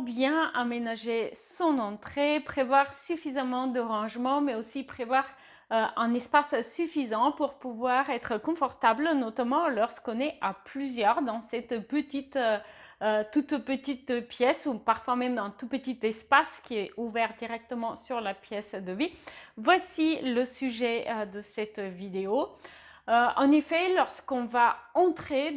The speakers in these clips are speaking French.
bien aménager son entrée, prévoir suffisamment de rangement, mais aussi prévoir un espace suffisant pour pouvoir être confortable, notamment lorsqu'on est à plusieurs dans cette toute petite pièce ou parfois même dans un tout petit espace qui est ouvert directement sur la pièce de vie. Voici le sujet de cette vidéo. En effet, lorsqu'on va entrer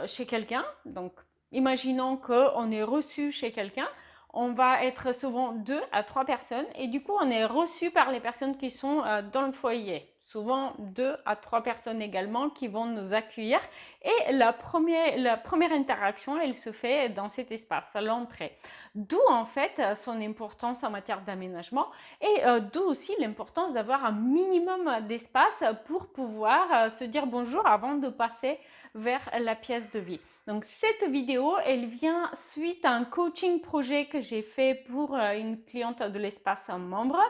chez quelqu'un, donc imaginons qu'on est reçu chez quelqu'un, on va être souvent 2 à 3 personnes et du coup on est reçu par les personnes qui sont dans le foyer. Souvent 2 à 3 personnes également qui vont nous accueillir et la première interaction elle se fait dans cet espace, à l'entrée. D'où en fait son importance en matière d'aménagement et d'où aussi l'importance d'avoir un minimum d'espace pour pouvoir se dire bonjour avant de passer vers la pièce de vie. Donc cette vidéo, elle vient suite à un coaching projet que j'ai fait pour une cliente de l'espace membre.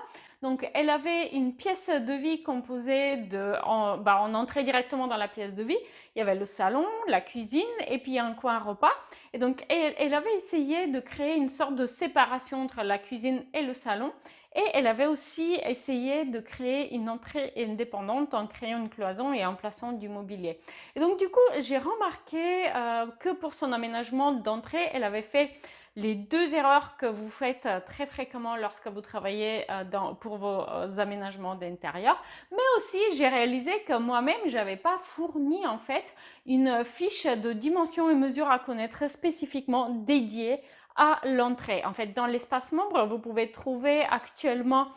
Donc elle avait une pièce de vie composée on entrait directement dans la pièce de vie. Il y avait le salon, la cuisine et puis un coin repas. Et donc elle avait essayé de créer une sorte de séparation entre la cuisine et le salon. Et elle avait aussi essayé de créer une entrée indépendante en créant une cloison et en plaçant du mobilier. Et donc du coup, j'ai remarqué que pour son aménagement d'entrée, elle avait fait les 2 erreurs que vous faites très fréquemment lorsque vous travaillez pour vos aménagements d'intérieur. Mais aussi, j'ai réalisé que moi-même, je n'avais pas fourni en fait une fiche de dimensions et mesures à connaître spécifiquement dédiée à l'entrée. En fait, dans l'espace membre, vous pouvez trouver actuellement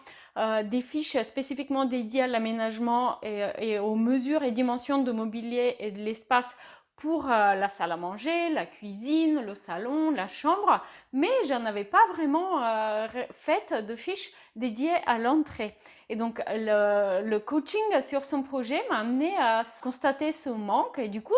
des fiches spécifiquement dédiées à l'aménagement et aux mesures et dimensions de mobilier et de l'espace pour la salle à manger, la cuisine, le salon, la chambre, mais je n'avais pas vraiment fait de fiches dédiées à l'entrée. Et donc le coaching sur son projet m'a amené à constater ce manque et du coup,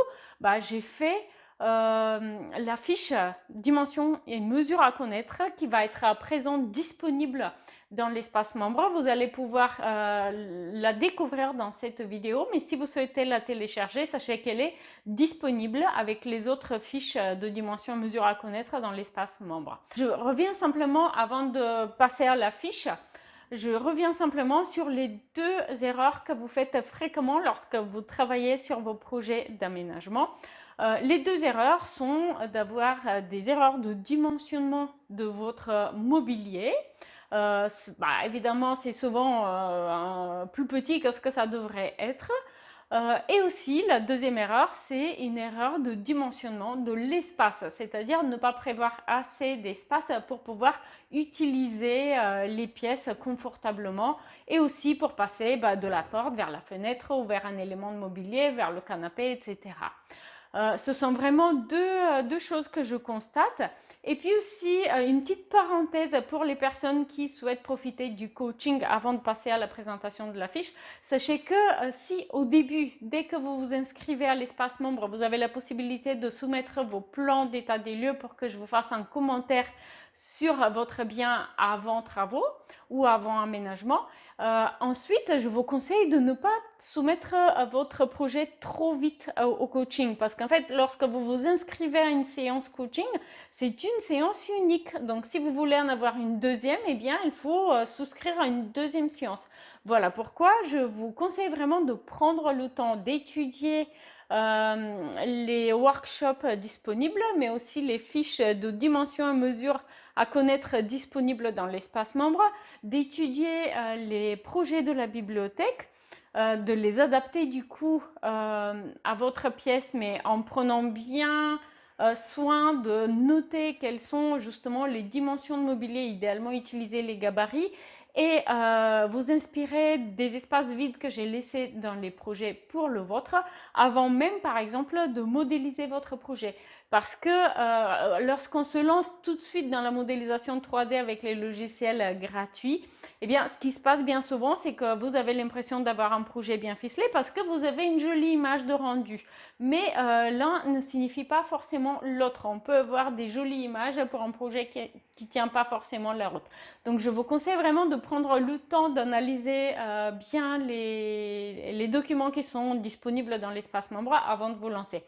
j'ai fait la fiche dimension et mesure à connaître qui va être à présent disponible dans l'espace membre. Vous allez pouvoir la découvrir dans cette vidéo, mais si vous souhaitez la télécharger, sachez qu'elle est disponible avec les autres fiches de dimension et mesure à connaître dans l'espace membre. Je reviens simplement avant de passer à la fiche. Je reviens simplement sur les 2 erreurs que vous faites fréquemment lorsque vous travaillez sur vos projets d'aménagement. Les 2 erreurs sont d'avoir des erreurs de dimensionnement de votre mobilier. Évidemment, c'est souvent plus petit que ce que ça devrait être. Et aussi, la deuxième erreur, c'est une erreur de dimensionnement de l'espace, c'est-à-dire ne pas prévoir assez d'espace pour pouvoir utiliser les pièces confortablement et aussi pour passer de la porte vers la fenêtre ou vers un élément de mobilier, vers le canapé, etc. Ce sont vraiment deux choses que je constate. Et puis aussi, une petite parenthèse pour les personnes qui souhaitent profiter du coaching avant de passer à la présentation de la fiche. Sachez que si au début, dès que vous vous inscrivez à l'espace membre, vous avez la possibilité de soumettre vos plans d'état des lieux pour que je vous fasse un commentaire sur votre bien avant travaux ou avant aménagement. Ensuite, je vous conseille de ne pas soumettre votre projet trop vite au coaching parce qu'en fait, lorsque vous vous inscrivez à une séance coaching, c'est une séance unique. Donc, si vous voulez en avoir une deuxième, eh bien, il faut souscrire à une deuxième séance. Voilà pourquoi je vous conseille vraiment de prendre le temps d'étudier les workshops disponibles, mais aussi les fiches de dimension et mesure à connaître disponibles dans l'espace membre, d'étudier les projets de la bibliothèque, de les adapter du coup à votre pièce, mais en prenant bien soin de noter quelles sont justement les dimensions de mobilier, idéalement utiliser les gabarits et vous inspirer des espaces vides que j'ai laissés dans les projets pour le vôtre avant même par exemple de modéliser votre projet. Parce que lorsqu'on se lance tout de suite dans la modélisation 3D avec les logiciels gratuits, eh bien, ce qui se passe bien souvent, c'est que vous avez l'impression d'avoir un projet bien ficelé parce que vous avez une jolie image de rendu. Mais l'un ne signifie pas forcément l'autre. On peut avoir des jolies images pour un projet qui ne tient pas forcément la route. Donc, je vous conseille vraiment de prendre le temps d'analyser bien les documents qui sont disponibles dans l'espace membre avant de vous lancer.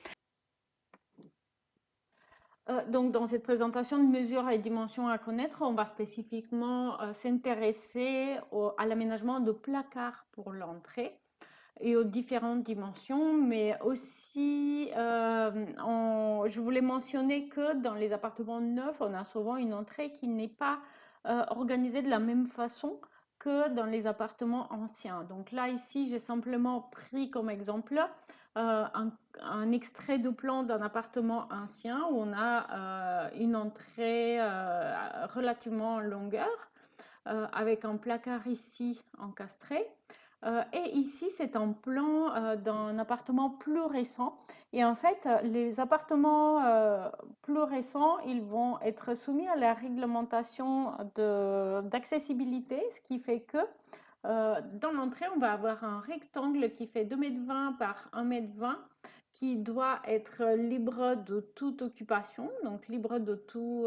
Donc, dans cette présentation de mesures et dimensions à connaître, on va spécifiquement s'intéresser à l'aménagement de placards pour l'entrée et aux différentes dimensions, mais aussi, je voulais mentionner que dans les appartements neufs, on a souvent une entrée qui n'est pas organisée de la même façon que dans les appartements anciens. Donc là, ici, j'ai simplement pris comme exemple un extrait de plan d'un appartement ancien où on a une entrée relativement en longueur avec un placard ici encastré. Et ici, c'est un plan d'un appartement plus récent. Et en fait, les appartements plus récents, ils vont être soumis à la réglementation d'accessibilité, ce qui fait que dans l'entrée, on va avoir un rectangle qui fait 2,20 m par 1,20 m qui doit être libre de toute occupation, donc libre de tout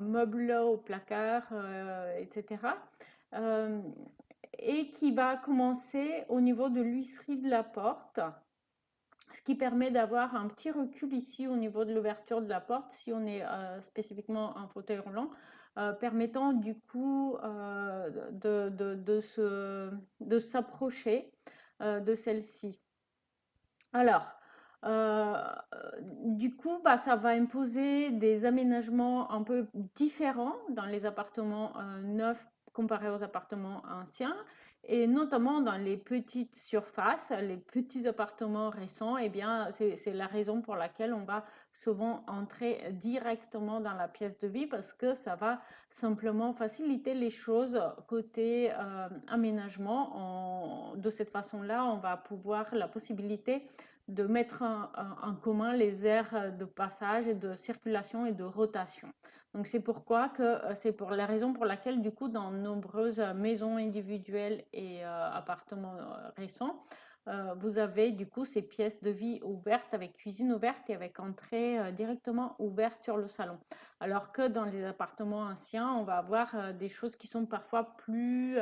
meuble au placard, etc. Euh, et qui va commencer au niveau de l'huisserie de la porte, ce qui permet d'avoir un petit recul ici au niveau de l'ouverture de la porte si on est spécifiquement en fauteuil roulant, permettant du coup de s'approcher de celle-ci. Alors, euh, du coup, bah, ça va imposer des aménagements un peu différents dans les appartements neufs comparés aux appartements anciens, et notamment dans les petites surfaces, les petits appartements récents. Eh bien, c'est la raison pour laquelle on va souvent entrer directement dans la pièce de vie parce que ça va simplement faciliter les choses côté aménagement. De cette façon-là, on va pouvoir la possibilité de mettre en commun les aires de passage et de circulation et de rotation. Donc c'est pourquoi que c'est pour la raison pour laquelle du coup dans de nombreuses maisons individuelles et appartements récents, vous avez du coup ces pièces de vie ouvertes avec cuisine ouverte et avec entrée directement ouverte sur le salon. Alors que dans les appartements anciens, on va avoir des choses qui sont parfois plus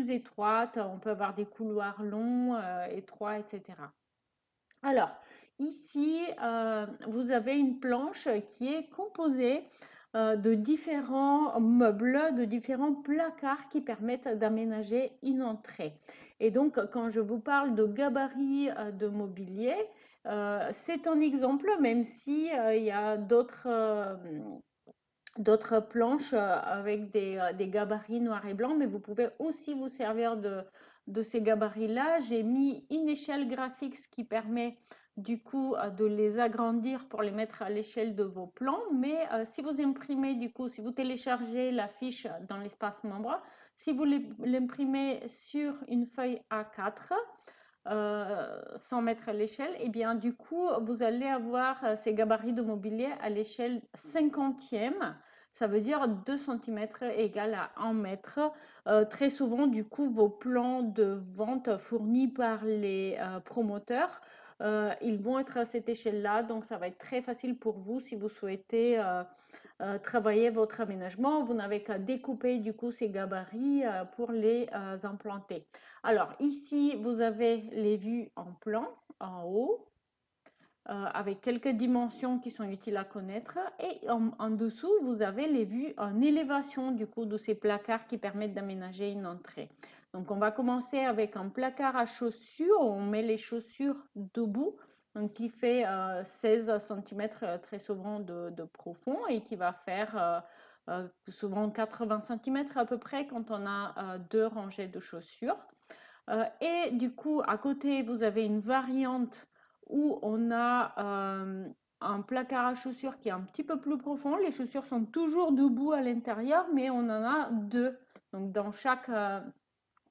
étroites, on peut avoir des couloirs longs, étroits, etc. Alors, ici, vous avez une planche qui est composée de différents meubles, de différents placards qui permettent d'aménager une entrée. Et donc, quand je vous parle de gabarit de mobilier, c'est un exemple, même si il y a d'autres planches avec des gabarits noirs et blancs, mais vous pouvez aussi vous servir de ces gabarits-là. J'ai mis une échelle graphique, ce qui permet du coup de les agrandir pour les mettre à l'échelle de vos plans. Mais si vous imprimez, du coup, si vous téléchargez la fiche dans l'espace membre, si vous l'imprimez sur une feuille A4, sans mettre à l'échelle, et bien du coup, vous allez avoir ces gabarits de mobilier à l'échelle 50e. Ça veut dire 2 cm égale à 1 mètre. Très souvent, du coup, vos plans de vente fournis par les promoteurs, ils vont être à cette échelle-là. Donc, ça va être très facile pour vous si vous souhaitez travailler votre aménagement. Vous n'avez qu'à découper du coup ces gabarits pour les implanter. Alors ici, vous avez les vues en plan, en haut, avec quelques dimensions qui sont utiles à connaître. Et en dessous, vous avez les vues en élévation du coup de ces placards qui permettent d'aménager une entrée. Donc on va commencer avec un placard à chaussures. On met les chaussures debout, donc qui fait 16 cm très souvent de profond et qui va faire souvent 80 cm à peu près quand on a deux rangées de chaussures. Et du coup, à côté, vous avez une variante où on a un placard à chaussures qui est un petit peu plus profond. Les chaussures sont toujours debout à l'intérieur, mais on en a deux. Donc, dans chaque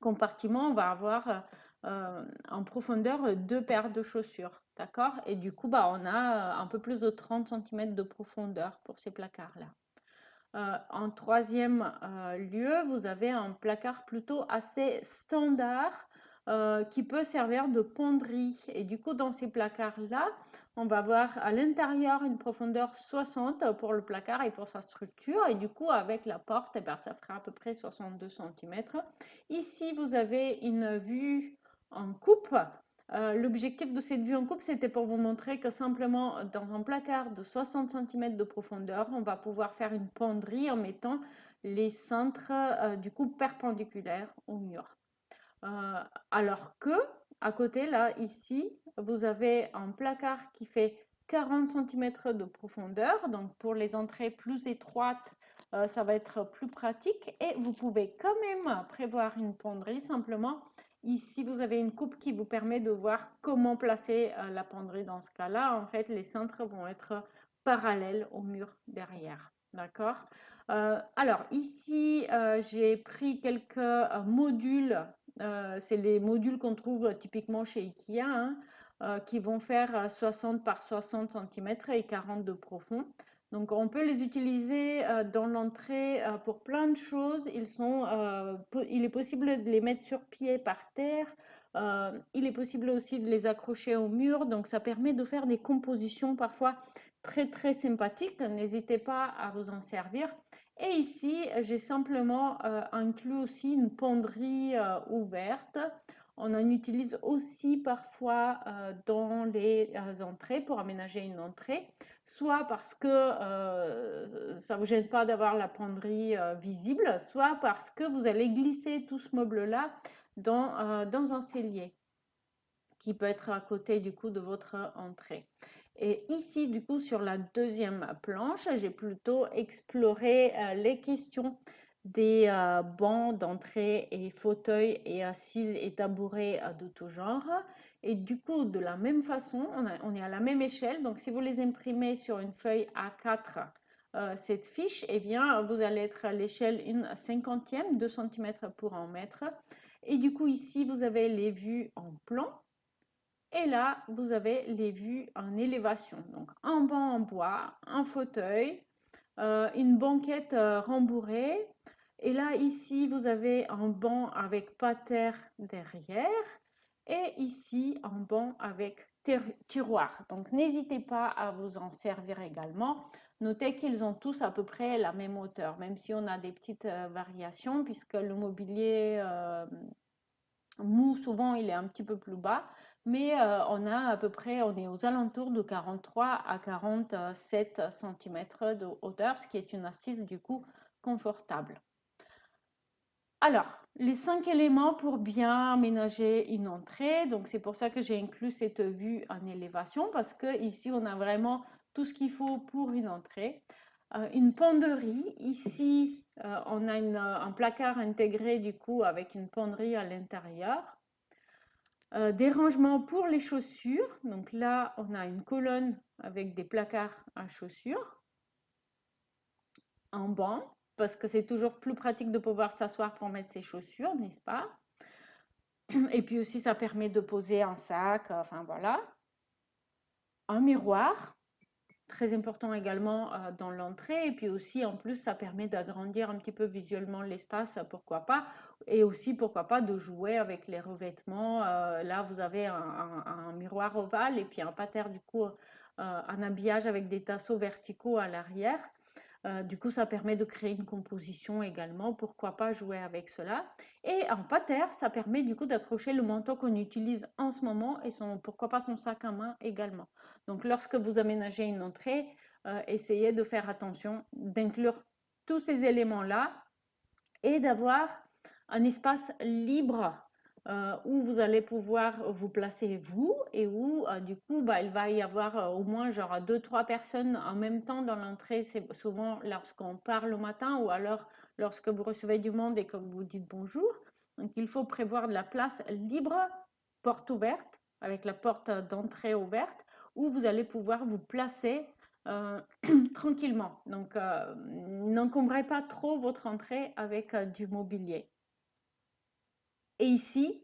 compartiment, on va avoir en profondeur deux paires de chaussures. D'accord? Et du coup, bah, on a un peu plus de 30 cm de profondeur pour ces placards-là. En troisième lieu, vous avez un placard plutôt assez standard qui peut servir de ponderie. Et du coup, dans ces placards-là, on va avoir à l'intérieur une profondeur 60 pour le placard et pour sa structure. Et du coup, avec la porte, eh ben, ça fera à peu près 62 cm. Ici, vous avez une vue en coupe L'objectif de cette vue en coupe, c'était pour vous montrer que simplement dans un placard de 60 cm de profondeur, on va pouvoir faire une penderie en mettant les cintres du coup perpendiculaires au mur. Euh, alors que à côté, là, ici, vous avez un placard qui fait 40 cm de profondeur. Donc pour les entrées plus étroites, ça va être plus pratique. Et vous pouvez quand même prévoir une penderie. Simplement, ici, vous avez une coupe qui vous permet de voir comment placer la penderie. Dans ce cas-là, en fait, les cintres vont être parallèles au mur derrière. D'accord? Alors ici, j'ai pris quelques modules, c'est les modules qu'on trouve typiquement chez Ikea, hein, qui vont faire 60 par 60 cm et 40 de profond. Donc on peut les utiliser dans l'entrée pour plein de choses. Il est possible de les mettre sur pied par terre. Il est possible aussi de les accrocher au mur. Donc ça permet de faire des compositions parfois très très sympathiques. N'hésitez pas à vous en servir. Et ici, j'ai simplement inclus aussi une penderie ouverte. On en utilise aussi parfois dans les entrées pour aménager une entrée, soit parce que ça ne vous gêne pas d'avoir la penderie visible, soit parce que vous allez glisser tout ce meuble-là dans un cellier qui peut être à côté du coup de votre entrée. Et ici, du coup, sur la deuxième planche, j'ai plutôt exploré les questions des bancs d'entrée et fauteuils et assises et tabourets de tout genre. Et du coup, de la même façon, on est à la même échelle. Donc, si vous les imprimez sur une feuille A4, cette fiche, eh bien, vous allez être à l'échelle une cinquantième, 2 cm pour 1 mètre. Et du coup, ici, vous avez les vues en plan. Et là, vous avez les vues en élévation. Donc, un banc en bois, un fauteuil, une banquette rembourrée. Et là, ici, vous avez un banc avec pater derrière. Et ici, un banc avec tiroir. Donc, n'hésitez pas à vous en servir également. Notez qu'ils ont tous à peu près la même hauteur, même si on a des petites variations, puisque le mobilier mou, souvent, il est un petit peu plus bas, mais on a à peu près, on est aux alentours de 43 à 47 cm de hauteur, ce qui est une assise du coup confortable. Alors, les 5 éléments pour bien aménager une entrée, donc c'est pour ça que j'ai inclus cette vue en élévation, parce que ici on a vraiment tout ce qu'il faut pour une entrée. Une penderie, ici on a un placard intégré du coup avec une penderie à l'intérieur. Des rangements pour les chaussures. Donc là, on a une colonne avec des placards à chaussures. Un banc, parce que c'est toujours plus pratique de pouvoir s'asseoir pour mettre ses chaussures, n'est-ce pas? Et puis aussi, ça permet de poser un sac, enfin voilà. Un miroir, très important également dans l'entrée. Et puis aussi, en plus, ça permet d'agrandir un petit peu visuellement l'espace, pourquoi pas. Et aussi, pourquoi pas, de jouer avec les revêtements. Là, vous avez un miroir ovale et puis un pater, du coup, un habillage avec des tasseaux verticaux à l'arrière. Du coup, ça permet de créer une composition également. Pourquoi pas jouer avec cela? Et en pater, ça permet du coup d'accrocher le manteau qu'on utilise en ce moment et pourquoi pas son sac à main également. Donc, lorsque vous aménagez une entrée, essayez de faire attention, d'inclure tous ces éléments-là et d'avoir un espace libre où vous allez pouvoir vous placer vous et où du coup il va y avoir au moins genre 2-3 personnes en même temps dans l'entrée. C'est souvent lorsqu'on part le matin ou alors lorsque vous recevez du monde et que vous dites bonjour. Donc il faut prévoir de la place libre, porte ouverte, avec la porte d'entrée ouverte, où vous allez pouvoir vous placer tranquillement. Donc, n'encombrez pas trop votre entrée avec du mobilier. Et ici,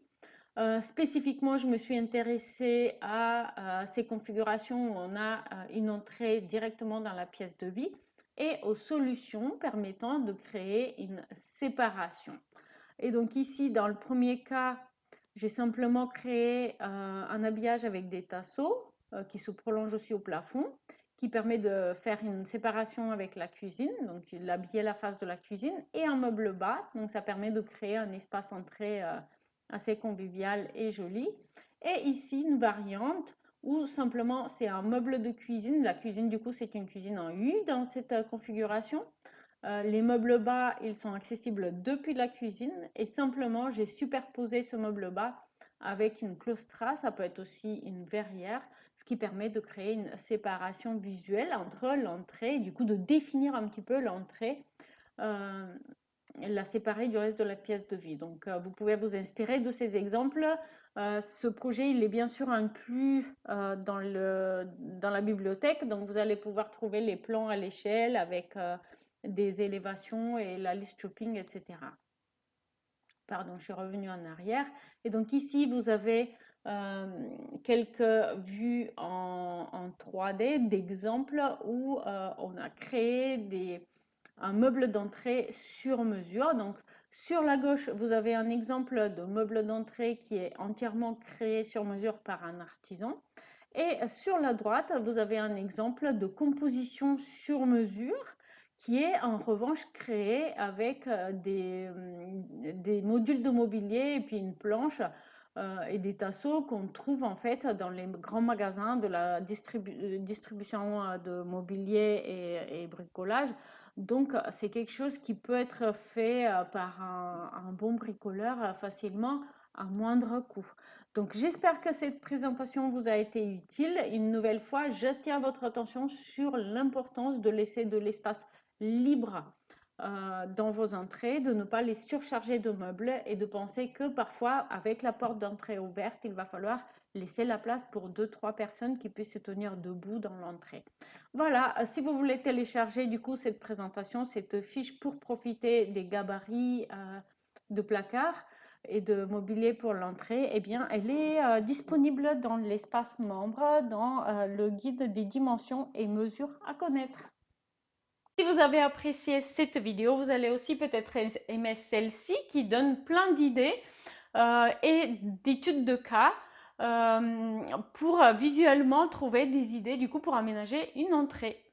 spécifiquement, je me suis intéressée à ces configurations où on a une entrée directement dans la pièce de vie et aux solutions permettant de créer une séparation. Et donc ici, dans le premier cas, j'ai simplement créé un habillage avec des tasseaux qui se prolongent aussi au plafond, qui permet de faire une séparation avec la cuisine, donc l'habiller la face de la cuisine, et un meuble bas, donc ça permet de créer un espace entrée assez convivial et joli. Et ici, une variante où simplement c'est un meuble de cuisine. La cuisine, du coup, c'est une cuisine en U dans cette configuration. Les meubles bas, ils sont accessibles depuis la cuisine et simplement, j'ai superposé ce meuble bas avec une claustra, ça peut être aussi une verrière, ce qui permet de créer une séparation visuelle entre l'entrée, du coup de définir un petit peu l'entrée, la séparer du reste de la pièce de vie. Donc, vous pouvez vous inspirer de ces exemples. Ce projet, il est bien sûr inclus dans la bibliothèque, donc vous allez pouvoir trouver les plans à l'échelle avec des élévations et la liste shopping, etc. Pardon, je suis revenue en arrière. Et donc ici, vous avez quelques vues en 3D d'exemples où on a créé un meuble d'entrée sur mesure. Donc sur la gauche, vous avez un exemple de meuble d'entrée qui est entièrement créé sur mesure par un artisan. Et sur la droite, vous avez un exemple de composition sur mesure qui est en revanche créé avec des modules de mobilier et puis une planche et des tasseaux qu'on trouve en fait dans les grands magasins de la distribution de mobilier et bricolage. Donc c'est quelque chose qui peut être fait par un bon bricoleur facilement à moindre coût. Donc j'espère que cette présentation vous a été utile. Une nouvelle fois, j'attire votre attention sur l'importance de laisser de l'espace libre dans vos entrées, de ne pas les surcharger de meubles et de penser que parfois, avec la porte d'entrée ouverte, il va falloir laisser la place pour 2-3 personnes qui puissent se tenir debout dans l'entrée. Voilà, si vous voulez télécharger du coup cette présentation, cette fiche pour profiter des gabarits de placards et de mobilier pour l'entrée, eh bien, elle est disponible dans l'espace membre, dans le guide des dimensions et mesures à connaître. Si vous avez apprécié cette vidéo, vous allez aussi peut-être aimer celle-ci qui donne plein d'idées et d'études de cas pour visuellement trouver des idées du coup pour aménager une entrée.